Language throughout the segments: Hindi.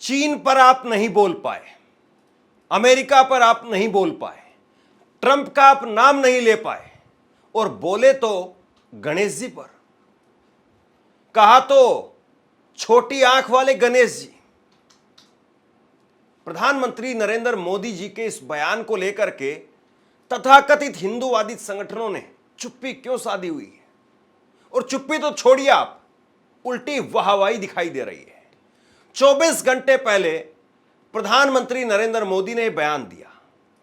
चीन पर आप नहीं बोल पाए, अमेरिका पर आप नहीं बोल पाए, ट्रंप का आप नाम नहीं ले पाए और बोले तो गणेश जी पर। कहा तो छोटी आंख वाले गणेश जी। प्रधानमंत्री नरेंद्र मोदी जी के इस बयान को लेकर के तथाकथित हिंदूवादी संगठनों ने चुप्पी क्यों साधी हुई है? और चुप्पी तो छोड़िए आप, उल्टी वाहवाही दिखाई दे रही है। 24 घंटे पहले प्रधानमंत्री नरेंद्र मोदी ने बयान दिया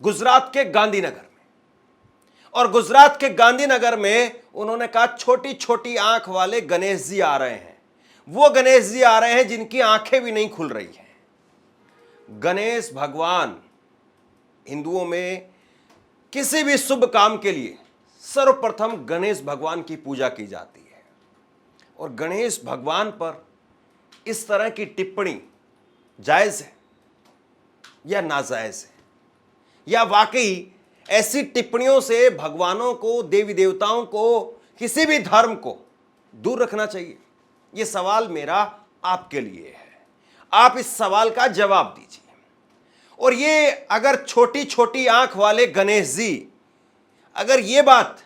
गुजरात के गांधीनगर में, और गुजरात के गांधीनगर में उन्होंने कहा छोटी छोटी आंख वाले गणेश जी आ रहे हैं। वो गणेश जी आ रहे हैं जिनकी आंखें भी नहीं खुल रही हैं। गणेश भगवान हिंदुओं में किसी भी शुभ काम के लिए सर्वप्रथम गणेश भगवान की पूजा की जाती है, और गणेश भगवान पर इस तरह की टिप्पणी जायज है या नाजायज है, या वाकई ऐसी टिप्पणियों से भगवानों को, देवी देवताओं को, किसी भी धर्म को दूर रखना चाहिए? यह सवाल मेरा आपके लिए है। आप इस सवाल का जवाब दीजिए। और ये अगर छोटी छोटी आंख वाले गणेश जी, अगर ये बात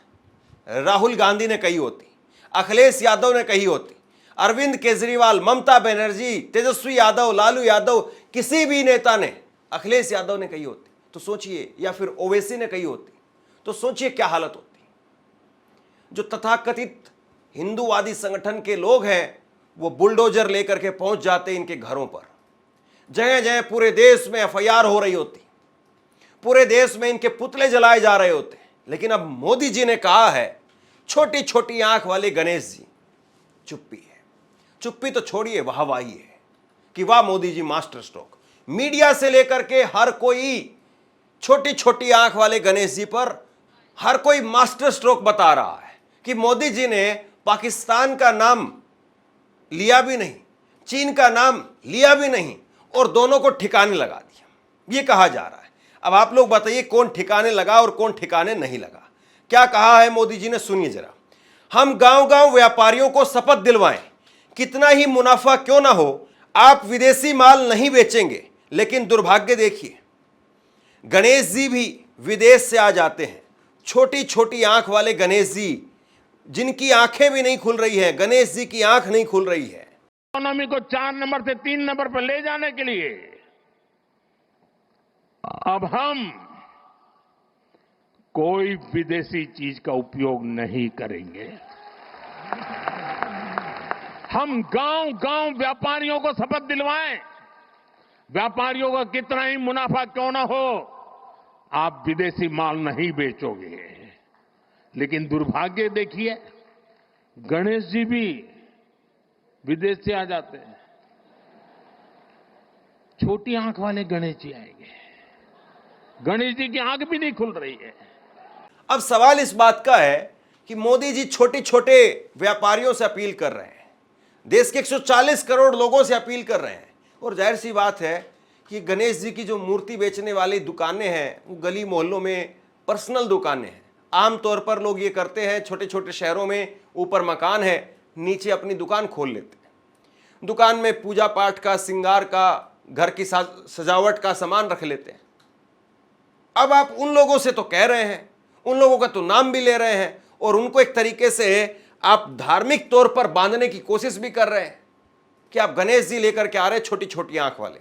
राहुल गांधी ने कही होती, अखिलेश यादव ने कही होती, अरविंद केजरीवाल, ममता बनर्जी, तेजस्वी यादव, लालू यादव, किसी भी नेता ने, अखिलेश यादव ने कही होती तो सोचिए, या फिर ओवैसी ने कही होती तो सोचिए क्या हालत होती। जो तथाकथित हिंदूवादी संगठन के लोग हैं वो बुलडोजर लेकर के पहुंच जाते इनके घरों पर। जगह जगह पूरे देश में एफआईआर हो रही होती, पूरे देश में इनके पुतले जलाए जा रहे होते। लेकिन अब मोदी जी ने कहा है छोटी छोटी आंख वाले गणेश जी। चुप्पी है। चुप्पी तो छोड़िए, वाहवाही है कि वाह Modi ji, master stroke. Media से लेकर के हर कोई छोटी छोटी आंख वाले गणेश जी पर हर कोई मास्टर स्ट्रोक बता रहा है कि मोदी जी ने पाकिस्तान का नाम लिया भी नहीं, चीन का नाम लिया भी नहीं, और दोनों को ठिकाने लगा दिया। यह कहा जा रहा है। अब आप लोग बताइए कौन ठिकाने लगा और कौन ठिकाने नहीं लगा। क्या कहा है मोदी जी ने, सुनिए जरा। हम गांव गांव व्यापारियों को शपथ दिलवाएं, कितना ही मुनाफा क्यों ना हो, आप विदेशी माल नहीं बेचेंगे। लेकिन दुर्भाग्य देखिए, गणेश जी भी विदेश से आ जाते हैं। छोटी छोटी आंख वाले गणेश जी, जिनकी आंखें भी नहीं खुल रही है, गणेश जी की आंख नहीं खुल रही है। इकोनॉमी को 4 नंबर से 3 नंबर पर ले जाने के लिए अब हम कोई विदेशी चीज का उपयोग नहीं करेंगे। हम गांव गांव व्यापारियों को शपथ दिलवाएं, व्यापारियों का कितना ही मुनाफा क्यों ना हो, आप विदेशी माल नहीं बेचोगे। लेकिन दुर्भाग्य देखिए, गणेश जी भी विदेश से आ जाते हैं। छोटी आंख वाले गणेश जी आएंगे, गणेश जी की आंख भी नहीं खुल रही है। अब सवाल इस बात का है कि मोदी जी छोटे छोटे व्यापारियों से अपील कर रहे हैं, देश के 140 करोड़ लोगों से अपील कर रहे हैं। और जाहिर सी बात है कि गणेश जी की जो मूर्ति बेचने वाली दुकानें हैं वो गली मोहल्लों में पर्सनल दुकानें हैं। आमतौर पर लोग ये करते हैं, छोटे छोटे शहरों में ऊपर मकान है, नीचे अपनी दुकान खोल लेते हैं। दुकान में पूजा पाठ का, श्रृंगार का, घर की सजावट का सामान रख लेते हैं। अब आप उन लोगों से तो कह रहे हैं, उन लोगों का तो नाम भी ले रहे हैं, और उनको एक तरीके से आप धार्मिक तौर पर बांधने की कोशिश भी कर रहे हैं कि आप गणेश जी लेकर के आ रहे हैं छोटी छोटी आंख वाले।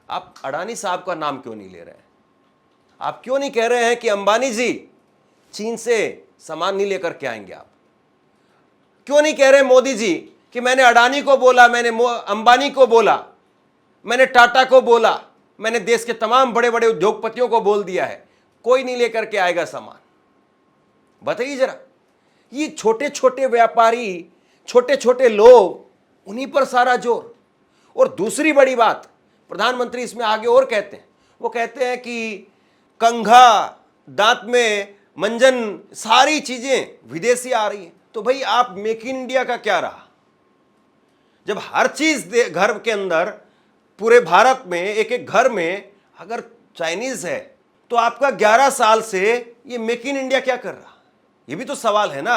आप अडानी साहब का नाम क्यों नहीं ले रहे हैं? आप क्यों नहीं कह रहे हैं कि अंबानी जी चीन से सामान नहीं लेकर के आएंगे? आप क्यों नहीं कह रहे मोदी जी कि मैंने अडानी को बोला, मैंने अंबानी को बोला, मैंने टाटा को बोला, मैंने देश के तमाम बड़े बड़े उद्योगपतियों को बोल दिया है, कोई नहीं लेकर के आएगा सामान? बताइए जरा। ये छोटे छोटे व्यापारी, छोटे छोटे लोग, उन्हीं पर सारा जोर। और दूसरी बड़ी बात प्रधानमंत्री इसमें आगे और कहते हैं, वो कहते हैं कि कंघा, दांत में मंजन, सारी चीजें विदेशी आ रही हैं। तो भाई आप मेक इन इंडिया का क्या रहा? जब हर चीज घर के अंदर, पूरे भारत में एक एक घर में अगर चाइनीज है, तो आपका 11 साल से ये मेक इन इंडिया क्या कर रहा? ये भी तो सवाल है ना।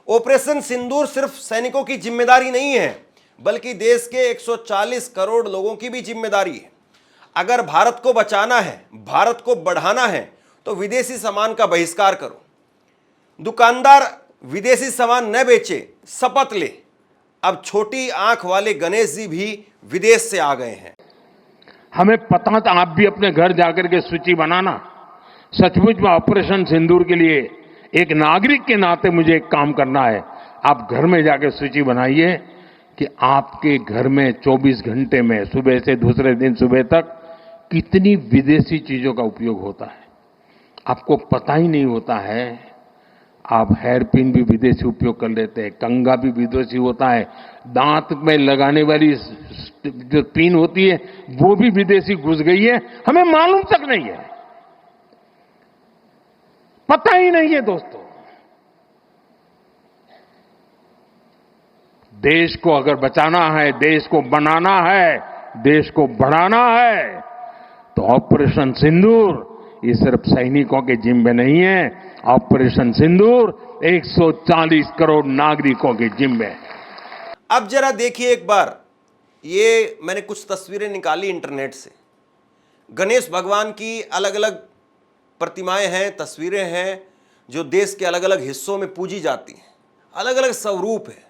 ऑपरेशन सिंदूर सिर्फ सैनिकों की जिम्मेदारी नहीं है, बल्कि देश के 140 करोड़ लोगों की भी जिम्मेदारी है। अगर भारत को बचाना है, भारत को बढ़ाना है, तो विदेशी सामान का बहिष्कार करो। दुकानदार विदेशी सामान न बेचे, शपथ ले। अब छोटी आंख वाले गणेश जी भी विदेश से आ गए हैं। हमें पता था, आप भी अपने घर जाकर के सूची बनाना। सचमुच में ऑपरेशन सिंदूर के लिए एक नागरिक के नाते मुझे एक काम करना है। आप घर में जाकर सूची बनाइए कि आपके घर में 24 घंटे में सुबह से दूसरे दिन सुबह तक कितनी विदेशी चीजों का उपयोग होता है। आपको पता ही नहीं होता है। आप हेयर पिन भी विदेशी उपयोग कर लेते हैं, कंघा भी विदेशी होता है, दांत में लगाने वाली जो पिन होती है वो भी विदेशी घुस गई है, हमें मालूम तक नहीं है, पता ही नहीं है। दोस्तों, देश को अगर बचाना है, देश को बनाना है, देश को बढ़ाना है, तो ऑपरेशन सिंदूर ये सिर्फ सैनिकों के जिम्मे नहीं है। ऑपरेशन सिंदूर 140 करोड़ नागरिकों के जिम्मे है। अब जरा देखिए एक बार, ये मैंने कुछ तस्वीरें निकाली इंटरनेट से। गणेश भगवान की अलग अलग प्रतिमाएं हैं, तस्वीरें हैं, जो देश के अलग अलग हिस्सों में पूजी जाती हैं। अलग अलग स्वरूप है।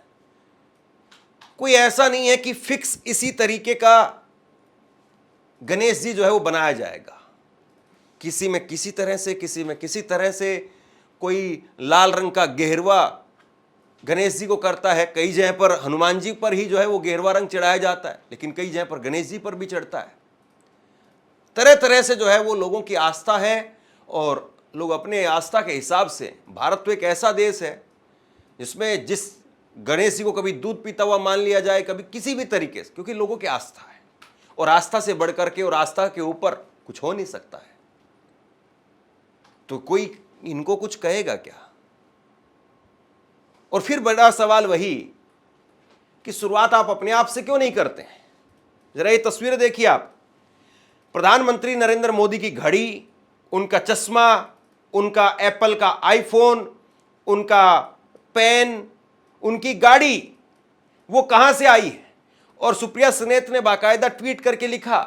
कोई ऐसा नहीं है कि फिक्स इसी तरीके का गणेश जी जो है वो बनाया जाएगा। किसी में किसी तरह से, किसी में किसी तरह से। कोई लाल रंग का गेहरवा गणेश जी को करता है, कई जगह पर हनुमान जी पर ही जो है वो गेहरवा रंग चढ़ाया जाता है, लेकिन कई जगह पर गणेश जी पर भी चढ़ता है। तरह तरह से जो है वो लोगों की आस्था है, और लोग अपने आस्था के हिसाब से, भारत तो एक ऐसा देश है जिसमें जिस गणेश जी को कभी दूध पीता हुआ मान लिया जाए, कभी किसी भी तरीके से, क्योंकि लोगों की आस्था है, और आस्था से बढ़कर के और आस्था के ऊपर कुछ हो नहीं सकता है। तो कोई इनको कुछ कहेगा क्या? और फिर बड़ा सवाल वही कि शुरुआत आप अपने आप से क्यों नहीं करते हैं? जरा ये तस्वीर देखिए आप। प्रधानमंत्री नरेंद्र मोदी की घड़ी, उनका चश्मा, उनका एप्पल का आईफोन, उनका पेन, उनकी गाड़ी, वो कहां से आई है? और सुप्रिया सुनेत ने बाकायदा ट्वीट करके लिखा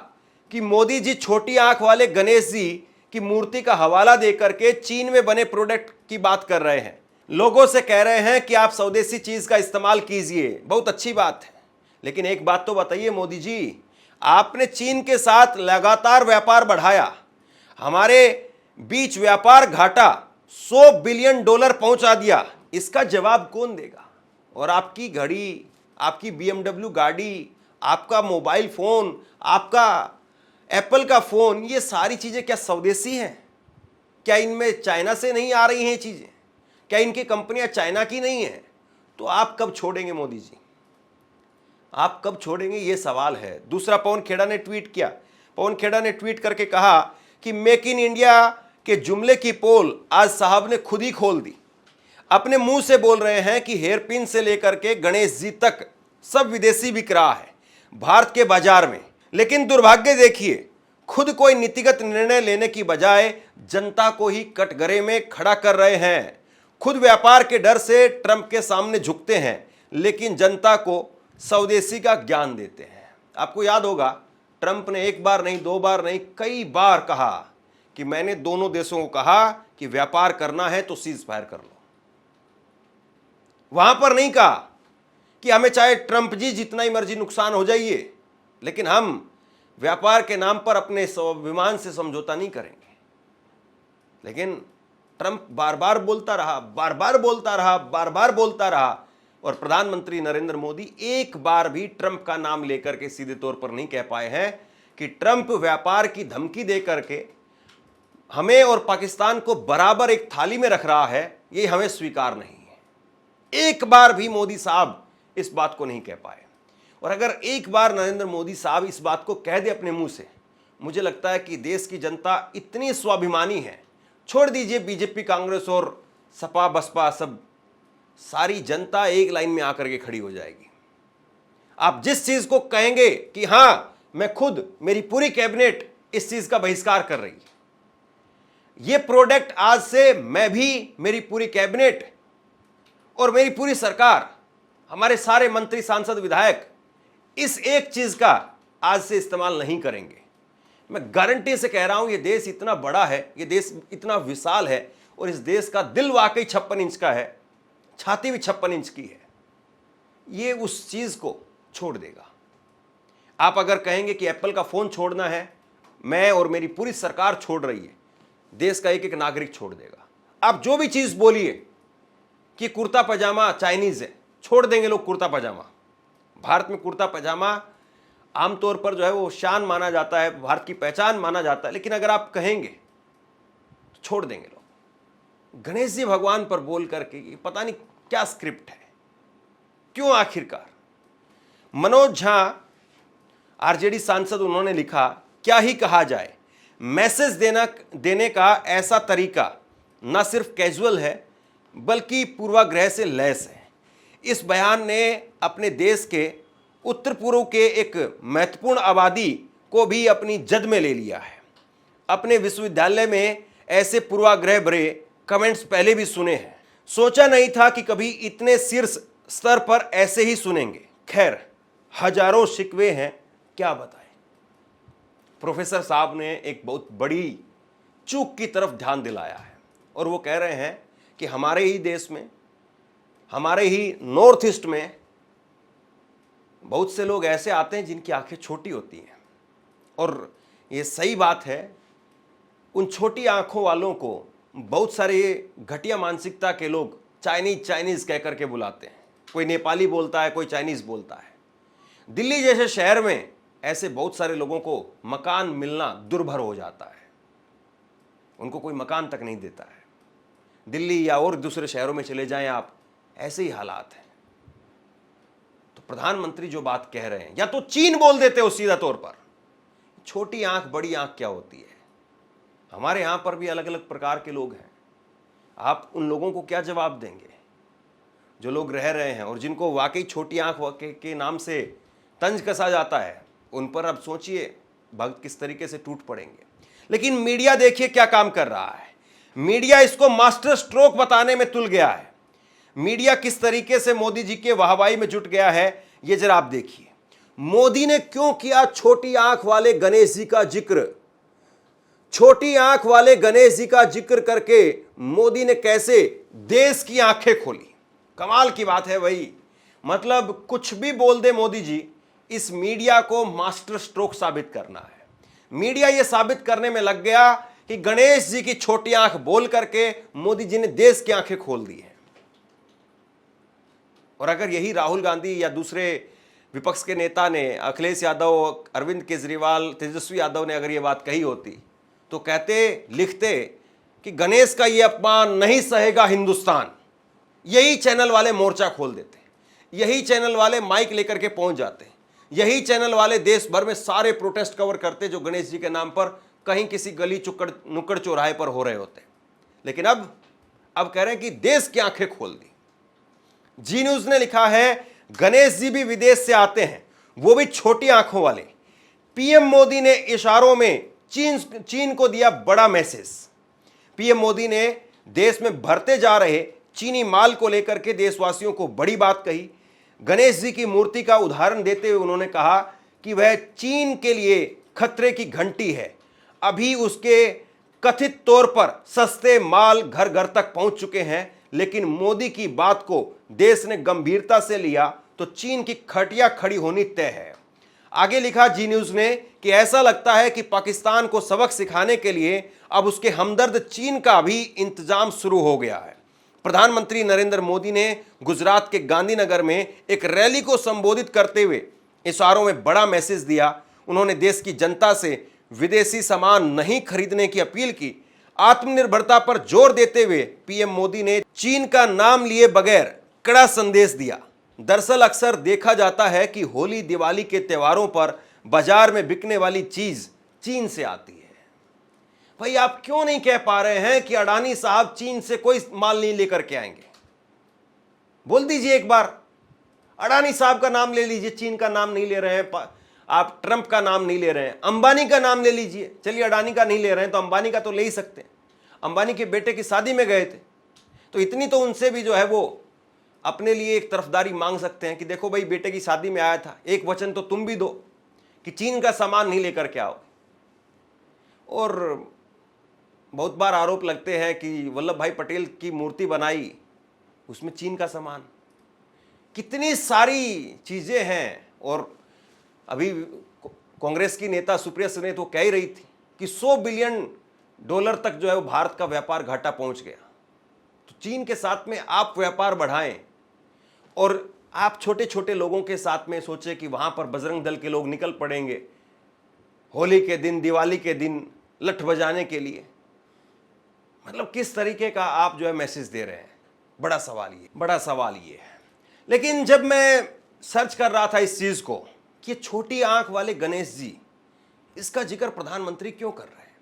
कि मोदी जी छोटी आंख वाले गणेश जी की मूर्ति का हवाला देकर के चीन में बने प्रोडक्ट की बात कर रहे हैं। लोगों से कह रहे हैं कि आप स्वदेशी चीज का इस्तेमाल कीजिए। बहुत अच्छी बात है, लेकिन एक बात तो बताइए मोदी जी, आपने चीन के साथ लगातार व्यापार बढ़ाया, हमारे बीच व्यापार घाटा $100 बिलियन पहुंचा दिया। इसका जवाब कौन देगा? और आपकी घड़ी, आपकी BMW गाड़ी, आपका मोबाइल फोन, आपका एप्पल का फोन, ये सारी चीजें क्या स्वदेशी हैं? क्या इनमें चाइना से नहीं आ रही हैं चीजें? क्या इनकी कंपनियां चाइना की नहीं हैं? तो आप कब छोड़ेंगे मोदी जी? आप कब छोड़ेंगे, ये सवाल है। दूसरा, पवन खेड़ा ने ट्वीट किया। पवन खेड़ा ने ट्वीट करके कहा कि मेक इन इंडिया के जुमले की पोल आज साहब ने खुद ही खोल दी। अपने मुंह से बोल रहे हैं कि हेयर पिन से लेकर के गणेश जी तक सब विदेशी बिक रहा है भारत के बाजार में। लेकिन दुर्भाग्य देखिए, खुद कोई नीतिगत निर्णय लेने की बजाय जनता को ही कटघरे में खड़ा कर रहे हैं। खुद व्यापार के डर से ट्रंप के सामने झुकते हैं, लेकिन जनता को स्वदेशी का ज्ञान देते हैं। आपको याद होगा, ट्रंप ने एक बार नहीं, दो बार नहीं, कई बार कहा कि मैंने दोनों देशों को कहा कि व्यापार करना है तो सीज फायर कर लो। वहां पर नहीं कहा कि हमें चाहे ट्रंप जी जितना ही मर्जी नुकसान हो जाइए, लेकिन हम व्यापार के नाम पर अपने स्वाभिमान से समझौता नहीं करेंगे। लेकिन ट्रंप बार बार बोलता रहा, बार बार बोलता रहा, बार बार बोलता रहा, और प्रधानमंत्री नरेंद्र मोदी एक बार भी ट्रंप का नाम लेकर के सीधे तौर पर नहीं कह पाए हैं कि ट्रंप व्यापार की धमकी दे करके हमें और पाकिस्तान को बराबर एक थाली में रख रहा है। ये हमें स्वीकार नहीं है। एक बार भी मोदी साहब इस बात को नहीं कह पाए। और अगर एक बार नरेंद्र मोदी साहब इस बात को कह दे अपने मुंह से, मुझे लगता है कि देश की जनता इतनी स्वाभिमानी है, छोड़ दीजिए बीजेपी, कांग्रेस और सपा बसपा, सब सारी जनता एक लाइन में आकर के खड़ी हो जाएगी। आप जिस चीज को कहेंगे कि हां मैं खुद, मेरी पूरी कैबिनेट इस चीज का बहिष्कार कर रही है, ये प्रोडक्ट आज से मैं भी, मेरी पूरी कैबिनेट और मेरी पूरी सरकार, हमारे सारे मंत्री, सांसद, विधायक इस एक चीज का आज से इस्तेमाल नहीं करेंगे। मैं गारंटी से कह रहा हूं, ये देश इतना बड़ा है, ये देश इतना विशाल है, और इस देश का दिल वाकई 56 इंच का है, छाती भी 56 इंच की है। ये उस चीज को छोड़ देगा। आप अगर कहेंगे कि एप्पल का फोन छोड़ना है, मैं और मेरी पूरी सरकार छोड़ रही है, देश का एक एक नागरिक छोड़ देगा। आप जो भी चीज बोलिए कि कुर्ता पजामा चाइनीज है, छोड़ देंगे लोग कुर्ता पजामा। भारत में कुर्ता पजामा आमतौर पर जो है वो शान माना जाता है, भारत की पहचान माना जाता है, लेकिन अगर आप कहेंगे तो छोड़ देंगे लोग। गणेश जी भगवान पर बोल करके ये पता नहीं क्या स्क्रिप्ट है, क्यों आखिरकार। मनोज झा आरजेडी सांसद, उन्होंने लिखा, क्या ही कहा जाए, मैसेज देने का ऐसा तरीका न सिर्फ कैजुअल है बल्कि पूर्वाग्रह से लैस है। इस बयान ने अपने देश के उत्तर पूर्व के एक महत्वपूर्ण आबादी को भी अपनी जद में ले लिया है। अपने विश्वविद्यालय में ऐसे पूर्वाग्रह भरे कमेंट्स पहले भी सुने हैं, सोचा नहीं था कि कभी इतने शीर्ष स्तर पर ऐसे ही सुनेंगे। खैर, हजारों शिकवे हैं, क्या बताएं। प्रोफेसर साहब ने एक बहुत बड़ी चूक की तरफ ध्यान दिलाया है, और वो कह रहे हैं कि हमारे ही देश में, हमारे ही नॉर्थ ईस्ट में बहुत से लोग ऐसे आते हैं जिनकी आंखें छोटी होती हैं, और ये सही बात है। उन छोटी आंखों वालों को बहुत सारे घटिया मानसिकता के लोग चाइनीज चाइनीज कह करके बुलाते हैं। कोई नेपाली बोलता है, कोई चाइनीज बोलता है। दिल्ली जैसे शहर में ऐसे बहुत सारे लोगों को मकान मिलना दुर्भर हो जाता है, उनको कोई मकान तक नहीं देता है। दिल्ली या और दूसरे शहरों में चले जाएं आप, ऐसे ही हालात हैं। तो प्रधानमंत्री जो बात कह रहे हैं, या तो चीन बोल देते हो सीधा तौर पर। छोटी आंख बड़ी आंख क्या होती है। हमारे यहां पर भी अलग अलग प्रकार के लोग हैं, आप उन लोगों को क्या जवाब देंगे जो लोग रह रहे हैं और जिनको वाकई छोटी आंख के नाम से तंज कसा जाता है। उन पर अब सोचिए भक्त किस तरीके से टूट पड़ेंगे। लेकिन मीडिया देखिए क्या काम कर रहा है। मीडिया इसको मास्टर स्ट्रोक बताने में तुल गया है। मीडिया किस तरीके से मोदी जी के वाहवाही में जुट गया है, ये जरा आप देखिए। मोदी ने क्यों किया छोटी आंख वाले गणेश जी का जिक्र। छोटी आंख वाले गणेश जी का जिक्र करके मोदी ने कैसे देश की आंखें खोली। कमाल की बात है भाई। मतलब कुछ भी बोल दे मोदी जी, इस मीडिया को मास्टर स्ट्रोक साबित करना है। मीडिया यह साबित करने में लग गया कि गणेश जी की छोटी आंख बोल करके मोदी जी ने देश की आंखें खोल दी है। और अगर यही राहुल गांधी या दूसरे विपक्ष के नेता ने, अखिलेश यादव, अरविंद केजरीवाल, तेजस्वी यादव ने अगर ये बात कही होती तो कहते, लिखते कि गणेश का ये अपमान नहीं सहेगा हिंदुस्तान। यही चैनल वाले मोर्चा खोल देते, यही चैनल वाले माइक लेकर के पहुंच जाते, यही चैनल वाले देश भर में सारे प्रोटेस्ट कवर करते जो गणेश जी के नाम पर कहीं किसी गली नुक्कड़ चौराहे पर हो रहे होते। लेकिन अब कह रहे हैं कि देश की आंखें खोल दी। जी न्यूज ने लिखा है, गणेश जी भी विदेश से आते हैं, वो भी छोटी आंखों वाले। पीएम मोदी ने इशारों में चीन को दिया बड़ा मैसेज। पीएम मोदी ने देश में भरते जा रहे चीनी माल को लेकर के देशवासियों को बड़ी बात कही। गणेश जी की मूर्ति का उदाहरण देते हुए उन्होंने कहा कि वह चीन के लिए खतरे की घंटी है। अभी उसके कथित तौर पर सस्ते माल घर घर तक पहुंच चुके हैं, लेकिन मोदी की बात को देश ने गंभीरता से लिया तो चीन की खटिया खड़ी होनी तय है। आगे लिखा जी न्यूज ने कि ऐसा लगता है कि पाकिस्तान को सबक सिखाने के लिए अब उसके हमदर्द चीन का भी इंतजाम शुरू हो गया है। प्रधानमंत्री नरेंद्र मोदी ने गुजरात के गांधीनगर में एक रैली को संबोधित करते हुए इशारों में बड़ा मैसेज दिया। उन्होंने देश की जनता से विदेशी सामान नहीं खरीदने की अपील की। आत्मनिर्भरता पर जोर देते हुए पीएम मोदी ने चीन का नाम लिए बगैर कड़ा संदेश दिया। दरअसल अक्सर देखा जाता है कि होली दिवाली के त्योहारों पर बाजार में बिकने वाली चीज चीन से आती है। भाई आप क्यों नहीं कह पा रहे हैं कि अडानी साहब चीन से कोई माल नहीं लेकर के आएंगे? बोल दीजिए एक बार। अडानी साहब का नाम ले लीजिए, चीन का नाम नहीं ले रहे हैं आप, ट्रंप का नाम नहीं ले रहे हैं, अंबानी का नाम ले लीजिए। चलिए अडानी का नहीं ले रहे हैं तो अंबानी का तो ले ही सकते हैं। अंबानी के बेटे की शादी में गए थे तो इतनी तो उनसे भी जो है वो अपने लिए एक तरफदारी मांग सकते हैं कि देखो भाई, बेटे की शादी में आया था, एक वचन तो तुम भी दो कि चीन का सामान नहीं लेकर के आओ। और बहुत बार आरोप लगते हैं कि वल्लभ भाई पटेल की मूर्ति बनाई, उसमें चीन का सामान। कितनी सारी चीजें हैं। और अभी कांग्रेस की नेता सुप्रिया सुले तो कह ही रही थी कि $100 बिलियन तक जो है वो भारत का व्यापार घाटा पहुंच गया। तो चीन के साथ में आप व्यापार बढ़ाएं और आप छोटे छोटे लोगों के साथ में सोचें कि वहां पर बजरंग दल के लोग निकल पड़ेंगे होली के दिन, दिवाली के दिन लठ बजाने के लिए। मतलब किस तरीके का आप जो है मैसेज दे रहे हैं? बड़ा सवाल ये है। लेकिन जब मैं सर्च कर रहा था इस चीज को कि ये छोटी आंख वाले गणेश जी, इसका जिक्र प्रधानमंत्री क्यों कर रहे हैं,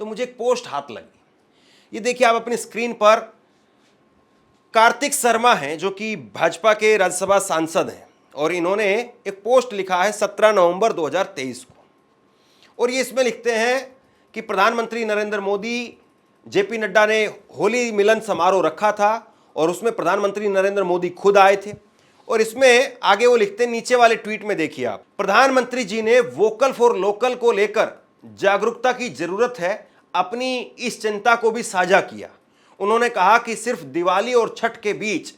तो मुझे एक पोस्ट हाथ लगी। ये देखिए आप अपनी स्क्रीन पर, कार्तिक शर्मा हैं जो कि भाजपा के राज्यसभा सांसद हैं, और इन्होंने एक पोस्ट लिखा है 17 नवंबर 2023 को। और ये इसमें लिखते हैं कि प्रधानमंत्री नरेंद्र मोदी, जेपी नड्डा ने होली मिलन समारोह रखा था और उसमें प्रधानमंत्री नरेंद्र मोदी खुद आए थे। और इसमें आगे वो लिखते हैं, नीचे वाले ट्वीट में देखिए आप, प्रधानमंत्री जी ने वोकल फॉर लोकल को लेकर जागरूकता की जरूरत है अपनी इस चिंता को भी साझा किया। उन्होंने कहा कि सिर्फ दिवाली और छठ के बीच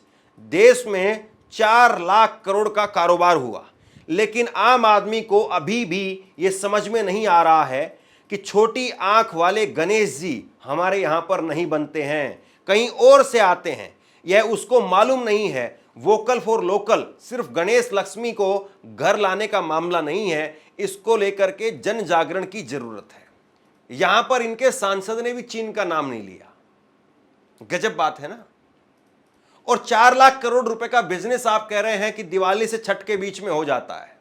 देश में 4 लाख करोड़ का कारोबार हुआ, लेकिन आम आदमी को अभी भी यह समझ में नहीं आ रहा है कि छोटी आंख वाले गणेश जी हमारे यहां पर नहीं बनते हैं, कहीं और से आते हैं। यह उसको मालूम नहीं है। वोकल फॉर लोकल सिर्फ गणेश लक्ष्मी को घर लाने का मामला नहीं है, इसको लेकर के जन जागरण की जरूरत है। यहां पर इनके सांसद ने भी चीन का नाम नहीं लिया। गजब बात है ना। और 4 लाख करोड़ रुपए का बिजनेस आप कह रहे हैं कि दिवाली से छठ के बीच में हो जाता है।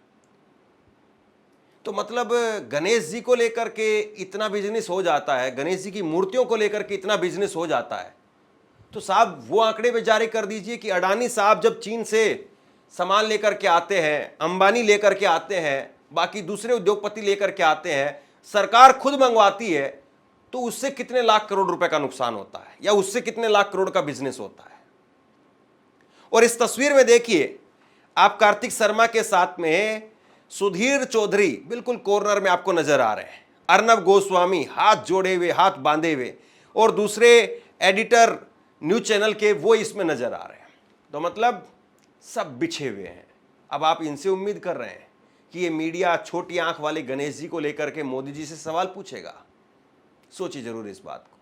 तो मतलब गणेश जी को लेकर के इतना बिजनेस हो जाता है, गणेश जी की मूर्तियों को लेकर के इतना बिजनेस हो जाता है, तो साहब वो आंकड़े भी जारी कर दीजिए कि अडानी साहब जब चीन से सामान लेकर के आते हैं, अंबानी लेकर के आते हैं, बाकी दूसरे उद्योगपति लेकर के आते हैं, सरकार खुद मंगवाती है, तो उससे कितने लाख करोड़ रुपए का नुकसान होता है या उससे कितने लाख करोड़ का बिजनेस होता है। और इस तस्वीर में देखिए आप, कार्तिक शर्मा के साथ में सुधीर चौधरी बिल्कुल कॉर्नर में आपको नजर आ रहे हैं, अर्नब गोस्वामी हाथ जोड़े हुए, हाथ बांधे हुए, और दूसरे एडिटर न्यूज चैनल के वो इसमें नजर आ रहे हैं। तो मतलब सब बिछे हुए हैं। अब आप इनसे उम्मीद कर रहे हैं कि ये मीडिया छोटी आंख वाले गणेश जी को लेकर के मोदी जी से सवाल पूछेगा? सोचिए जरूर इस बात को।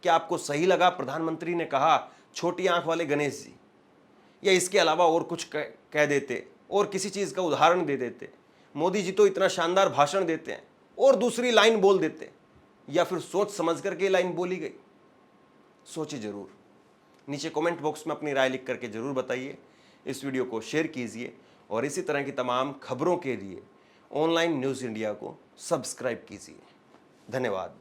क्या आपको सही लगा प्रधानमंत्री ने कहा छोटी आंख वाले गणेश जी, या इसके अलावा और कुछ कह देते और किसी चीज का उदाहरण दे देते? मोदी जी तो इतना शानदार भाषण देते हैं और दूसरी लाइन बोल देते, या फिर सोच समझ करके लाइन बोली गई? सोचिए जरूर। नीचे कमेंट बॉक्स में अपनी राय लिख करके जरूर बताइए। इस वीडियो को शेयर कीजिए और इसी तरह की तमाम खबरों के लिए ऑनलाइन न्यूज़ इंडिया को सब्सक्राइब कीजिए। धन्यवाद।